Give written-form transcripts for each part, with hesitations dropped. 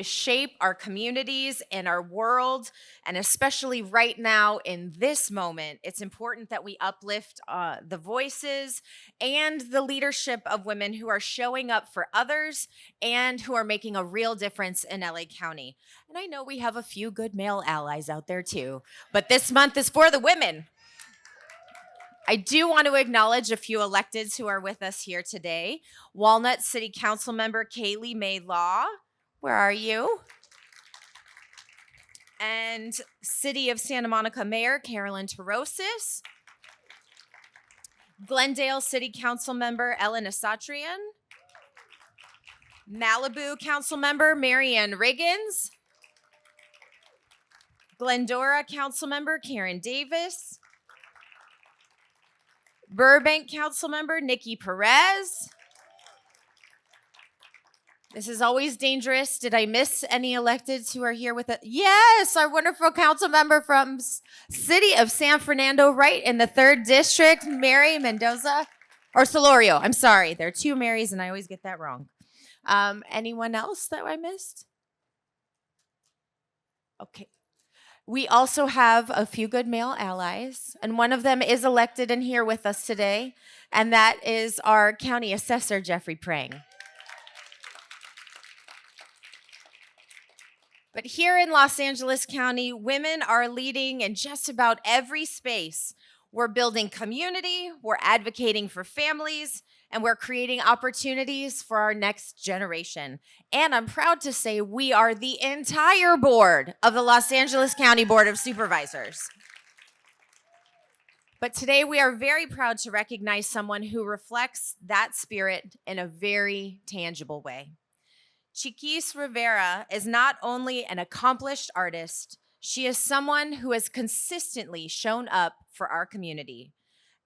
shape our communities and our world. And especially right now in this moment, it's important that we uplift the voices and the leadership of women who are showing up for others and who are making a real difference in LA County. And I know we have a few good male allies out there too, but this month is for the women. I do want to acknowledge a few electeds who are with us here today. Walnut City Council member Kaylee May Law. Where are you? And City of Santa Monica Mayor Carolyn Torosis. Glendale City Council member Ellen Asatrian. Malibu Council member Marianne Riggins. Glendora Council member Karen Davis. Burbank Council member Nikki Perez. This is always dangerous. Did I miss any electeds who are here with us? Yes, our wonderful council member from City of San Fernando, right in the 3rd District, Mary Mendoza. Or Solorio, I'm sorry. There are 2 Marys and I always get that wrong. Anyone else that I missed? Okay. We also have a few good male allies, and one of them is elected and here with us today, and that is our County Assessor, Jeffrey Prang. But here in Los Angeles County, women are leading in just about every space. We're building community, we're advocating for families, and we're creating opportunities for our next generation. And I'm proud to say we are the entire board of the Los Angeles County Board of Supervisors. But today we are very proud to recognize someone who reflects that spirit in a very tangible way. CHIQUIS Rivera is not only an accomplished artist, she is someone who has consistently shown up for our community.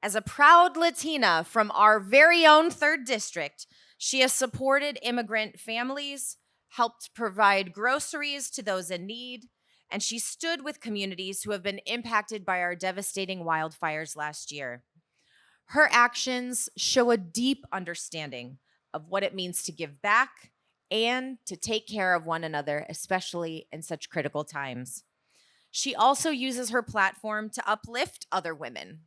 As a proud Latina from our very own 3rd District, she has supported immigrant families, helped provide groceries to those in need, and she stood with communities who have been impacted by our devastating wildfires last year. Her actions show a deep understanding of what it means to give back and to take care of one another, especially in such critical times. She also uses her platform to uplift other women.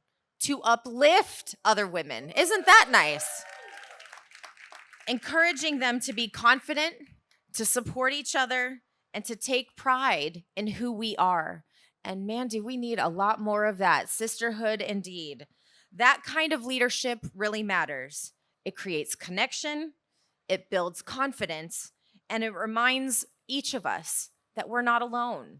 Isn't that nice? Encouraging them to be confident, to support each other, and to take pride in who we are. And man, do we need a lot more of that. Sisterhood indeed. That kind of leadership really matters. It creates connection, it builds confidence, and it reminds each of us that we're not alone.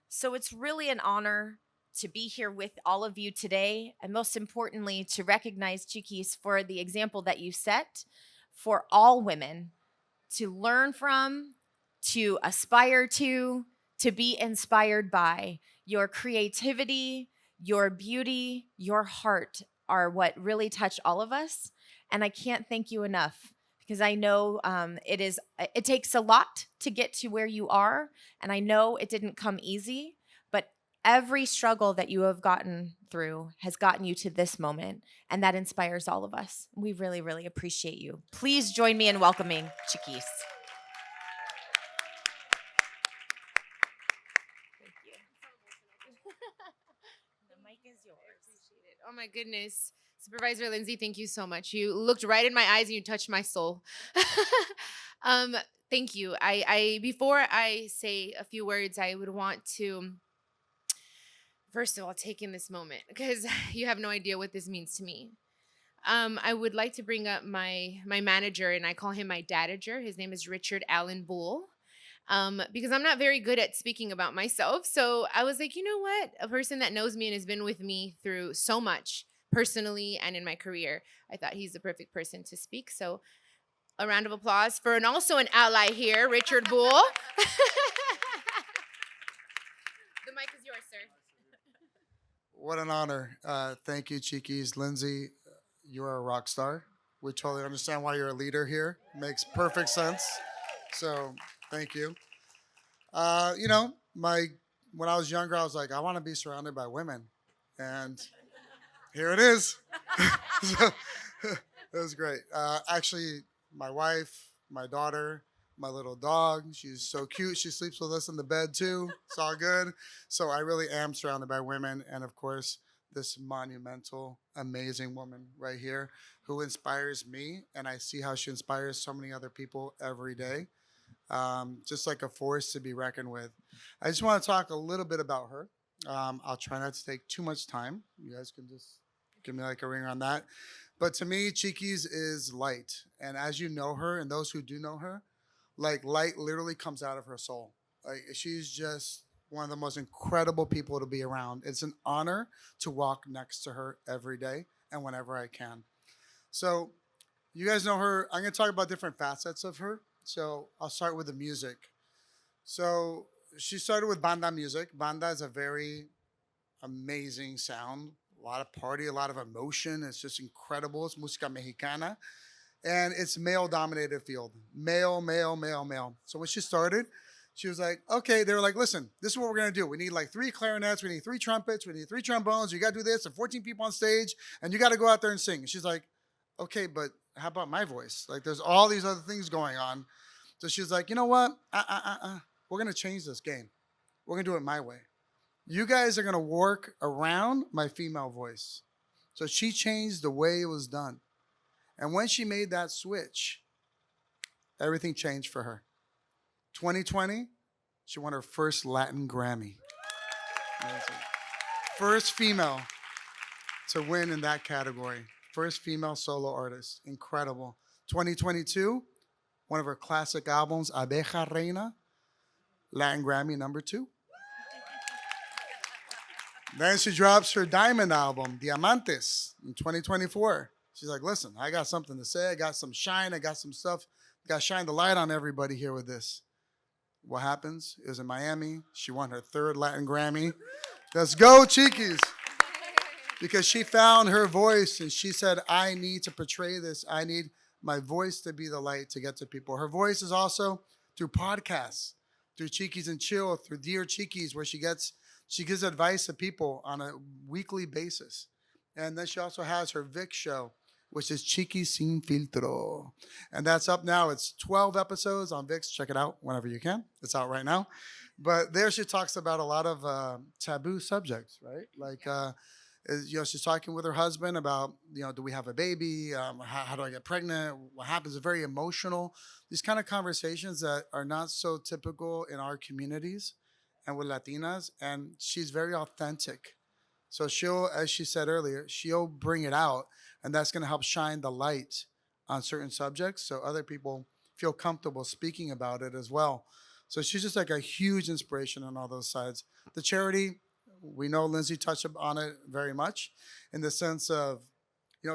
So it's really an honor to be here with all of you today, and most importantly, to recognize CHIQUIS for the example that you set for all women to learn from, to aspire to be inspired by. Your creativity, your beauty, your heart are what really touch all of us, and I can't thank you enough. Because I know it takes a lot to get to where you are, and I know it didn't come easy, but every struggle that you have gotten through has gotten you to this moment, and that inspires all of us. We really, really appreciate you. Please join me in welcoming CHIQUIS. Thank you. The mic is yours. Appreciate it. Oh my goodness. Supervisor Lindsay, thank you so much. You looked right in my eyes and you touched my soul. um, Thank you. I before I say a few words, I would want to first of all take in this moment because you have no idea what this means to me. I would like to bring up my manager, and I call him my dadager. His name is Richard Allen Bull. Because I'm not very good at speaking about myself. So I was like, you know what? A person that knows me and has been with me through so much personally and in my career, I thought he's the perfect person to speak. So a round of applause for also an ally here, Richard Bull. The mic is yours, sir. What an honor. Thank you, CHIQUIS. Lindsay, you're a rock star. We totally understand why you're a leader here. Makes perfect sense. So thank you. You know, when I was younger, I was like, I want to be surrounded by women. And here it is. So, it was great. Actually, my wife, my daughter, my little dog. She's so cute. She sleeps with us in the bed too. It's all good. So I really am surrounded by women. And of course, this monumental, amazing woman right here who inspires me. And I see how she inspires so many other people every day. Just like a force to be reckoned with. I just want to talk a little bit about her. I'll try not to take too much time. You guys can just give me like a ring on that. But to me, Chiquis is light. And as you know her, and those who do know her, like light literally comes out of her soul. Like she's just one of the most incredible people to be around. It's an honor to walk next to her every day and whenever I can. So you guys know her. I'm going to talk about different facets of her. So I'll start with the music. So she started with banda music. Banda is a very amazing sound. A lot of party, a lot of emotion. It's just incredible. It's música mexicana. And it's male dominated field. Male, male, male, male. So when she started, she was like, okay, they were like, listen, this is what we're gonna do. We need like 3 clarinets, we need 3 trumpets, we need 3 trombones, you gotta do this, and 14 people on stage, and you gotta go out there and sing. And she's like, okay, but how about my voice? Like there's all these other things going on. So she's like, you know what? We're gonna change this game. We're gonna do it my way. You guys are gonna work around my female voice. So she changed the way it was done. And when she made that switch, everything changed for her. 2020, she won her first Latin Grammy. Amazing. First female to win in that category. First female solo artist. Incredible. 2022, one of her classic albums, Abeja Reina, Latin Grammy #2. Then she drops her diamond album, Diamantes, in 2024. She's like, listen, I got something to say. I got some shine. I got some stuff. Got to shine the light on everybody here with this. What happens? It was in Miami. She won her 3rd Latin Grammy. Let's go, Chiquis. Because she found her voice and she said, I need to portray this. I need my voice to be the light to get to people. Her voice is also through podcasts, through Chiquis and Chill, through Dear Chiquis, where she gives advice to people on a weekly basis. And then she also has her Vic show, which is Chiquis Sin Filtro. And that's up now. It's 12 episodes on VIX. Check it out whenever you can. It's out right now. But there she talks about a lot of taboo subjects, right? Like, she's talking with her husband about, do we have a baby? How do I get pregnant? What happens? It's very emotional. These kind of conversations that are not so typical in our communities and with Latinas. And she's very authentic. So she'll, as she said earlier, she'll bring it out. And that's going to help shine the light on certain subjects so other people feel comfortable speaking about it as well. So she's just like a huge inspiration on all those sides. The charity, we know Lindsay touched on it very much in the sense of,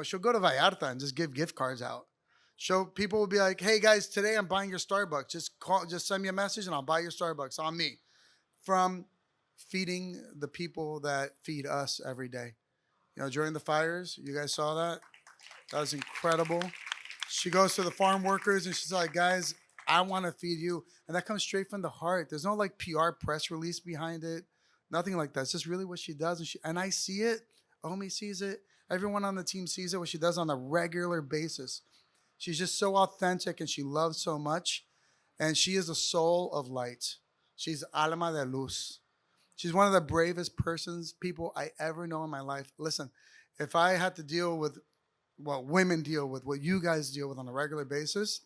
she'll go to Vallarta and just give gift cards out. People will be like, hey guys, today I'm buying your Starbucks. Just send me a message and I'll buy your Starbucks on me. From feeding the people that feed us every day. During the fires, you guys saw that? That was incredible. She goes to the farm workers and she's like, guys, I want to feed you. And that comes straight from the heart. There's no like PR press release behind it. Nothing like that. It's just really what she does. And I see it. Omi sees it. Everyone on the team sees it, what she does on a regular basis. She's just so authentic and she loves so much. And she is a soul of light. She's alma de luz. She's one of the bravest people I ever know in my life. Listen, if I had to deal with what women deal with, what you guys deal with on a regular basis,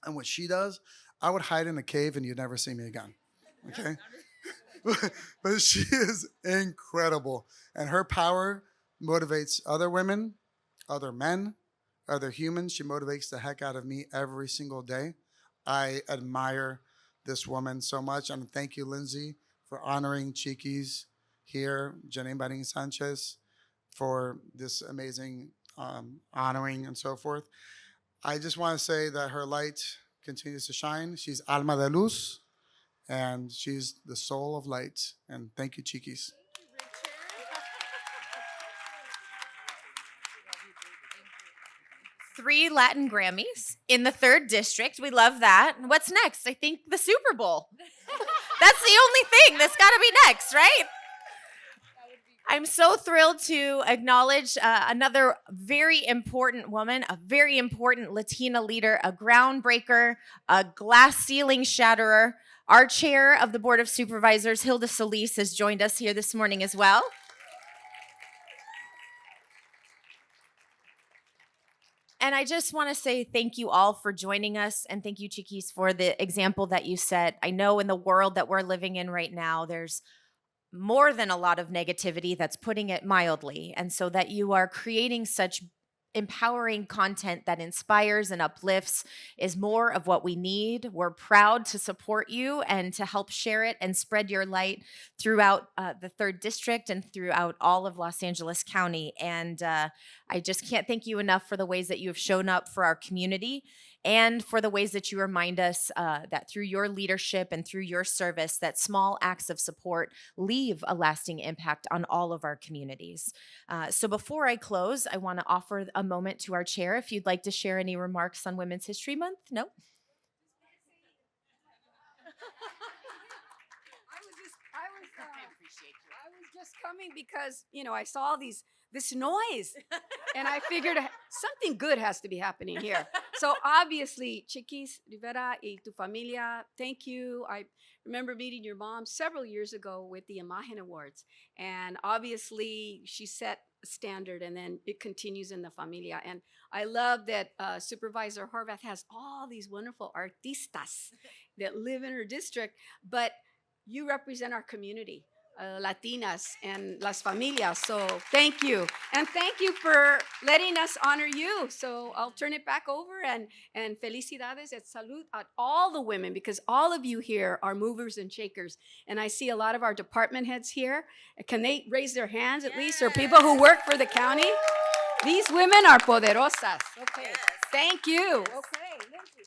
and what she does, I would hide in a cave and you'd never see me again. Okay? But she is incredible. And her power motivates other women, other men, other humans. She motivates the heck out of me every single day. I admire this woman so much. And thank you, Lindsay, for honoring Chiquis here, Janine Barin Sanchez, for this amazing honoring and so forth. I just want to say that her light continues to shine. She's alma de luz, and she's the soul of light. And thank you, Chiquis. 3 Latin Grammys in the 3rd district. We love that. What's next? I think the Super Bowl. That's the only thing that's got to be next, right? I'm so thrilled to acknowledge another very important woman, a very important Latina leader, a groundbreaker, a glass ceiling shatterer. Our chair of the Board of Supervisors, Hilda Solis, has joined us here this morning as well. And I just want to say thank you all for joining us, and thank you, Chiquis, for the example that you set. I know in the world that we're living in right now, there's more than a lot of negativity, that's putting it mildly. And so that you are creating such empowering content that inspires and uplifts is more of what we need. We're proud to support you and to help share it and spread your light throughout the 3rd District and throughout all of Los Angeles County. And I just can't thank you enough for the ways that you have shown up for our community and for the ways that you remind us that through your leadership and through your service, that small acts of support leave a lasting impact on all of our communities. So before I close, I want to offer a moment to our chair if you'd like to share any remarks on Women's History Month. No? I was just coming because, I saw this noise and I figured something good has to be happening here. So obviously, Chiquis, Rivera y tu familia, thank you. I remember meeting your mom several years ago with the Imagen Awards. And obviously, she set a standard and then it continues in the familia. And I love that Supervisor Horvath has all these wonderful artistas that live in her district, but you represent our community. Latinas and las familias. So thank you. And thank you for letting us honor you. So I'll turn it back over and felicidades et salud at all the women, because all of you here are movers and shakers. And I see a lot of our department heads here. Can they raise their hands at least? Or people who work for the county? These women are poderosas. Okay. Yes. Thank you. Yes. Okay. Lindsay.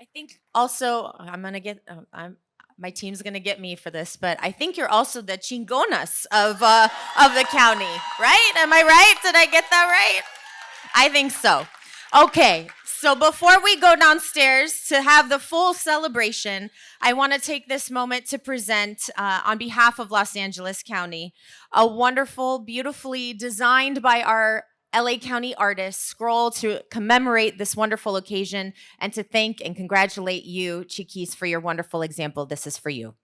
I think also my team's gonna get me for this, but I think you're also the chingonas of the county, right? Am I right? Did I get that right? I think so. Okay, so before we go downstairs to have the full celebration, I want to take this moment to present, on behalf of Los Angeles County, a wonderful, beautifully designed by our LA County artists scroll to commemorate this wonderful occasion and to thank and congratulate you, Chiquis, for your wonderful example. This is for you.